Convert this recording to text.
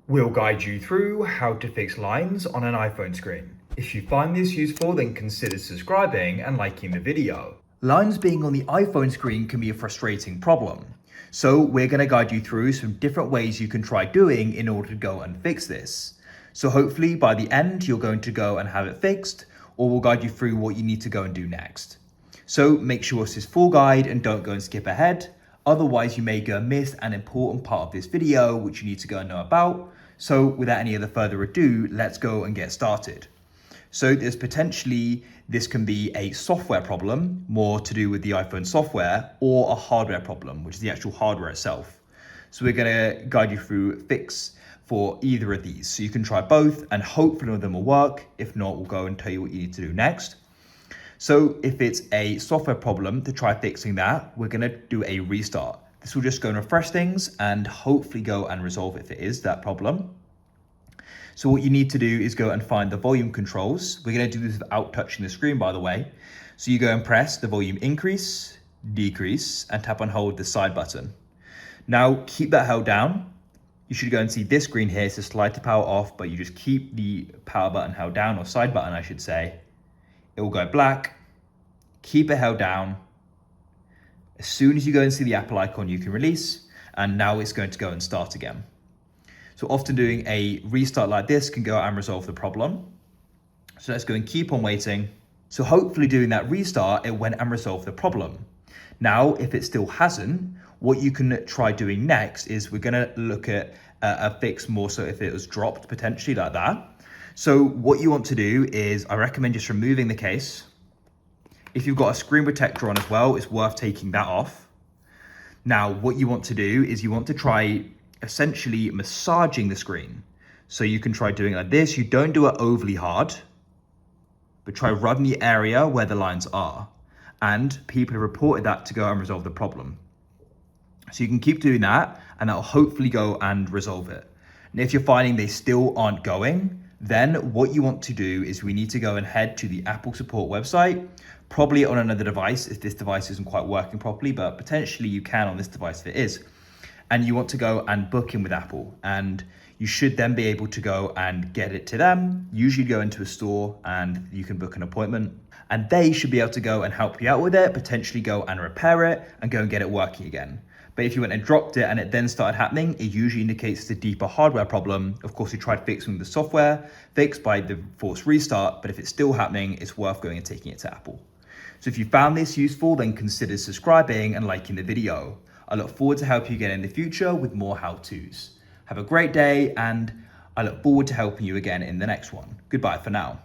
We'll guide you through how to fix lines on an iPhone screen. If you find this useful, then consider subscribing and liking the video. Lines being on the iPhone screen can be a frustrating problem. So we're going to guide you through some different ways you can try doing in order to go and fix this. So hopefully by the end, you're going to go and have it fixed, or we'll guide you through what you need to go and do next. So make sure this is full guide and don't go and skip ahead. Otherwise, you may go and miss an important part of this video, which you need to go and know about. So without any other further ado, let's go and get started. So this can be a software problem, more to do with the iPhone software, or a hardware problem, which is the actual hardware itself. So we're gonna guide you through a fix for either of these. So you can try both and hopefully one of them will work. If not, we'll go and tell you what you need to do next. So if it's a software problem, to try fixing that, we're gonna do a restart. This will just go and refresh things and hopefully go and resolve it if it is that problem. So what you need to do is go and find the volume controls. We're gonna do this without touching the screen, by the way. So you go and press the volume increase, decrease, and tap and hold the side button. Now keep that held down. You should go and see this screen here. It says slide to power off, but you just keep the power button held down, or side button, I should say. It will go black, keep it held down. As soon as you go and see the Apple icon, you can release, and now it's going to go and start again. So often doing a restart like this can go and resolve the problem. So let's go and keep on waiting. So hopefully doing that restart, it went and resolved the problem. Now, if it still hasn't, what you can try doing next is we're gonna look at a fix more so if it was dropped potentially like that. So what you want to do is, I recommend just removing the case. If you've got a screen protector on as well, it's worth taking that off. Now, what you want to do is you want to try essentially massaging the screen. So you can try doing it like this. You don't do it overly hard, but try rubbing the area where the lines are. And people have reported that to go and resolve the problem. So you can keep doing that and that'll hopefully go and resolve it. And if you're finding they still aren't going, then what you want to do is we need to go and head to the Apple support website, probably on another device if this device isn't quite working properly, but potentially you can on this device if it is. And you want to go and book in with Apple, and you should then be able to go and get it to them. Usually go into a store and you can book an appointment, and they should be able to go and help you out with it, potentially go and repair it and go and get it working again. But if you went and dropped it and it then started happening, it usually indicates it's a deeper hardware problem. Of course, you tried fixing the software, fixed by the forced restart, but if it's still happening, it's worth going and taking it to Apple. So if you found this useful, then consider subscribing and liking the video. I look forward to helping you again in the future with more how-tos. Have a great day, and I look forward to helping you again in the next one. Goodbye for now.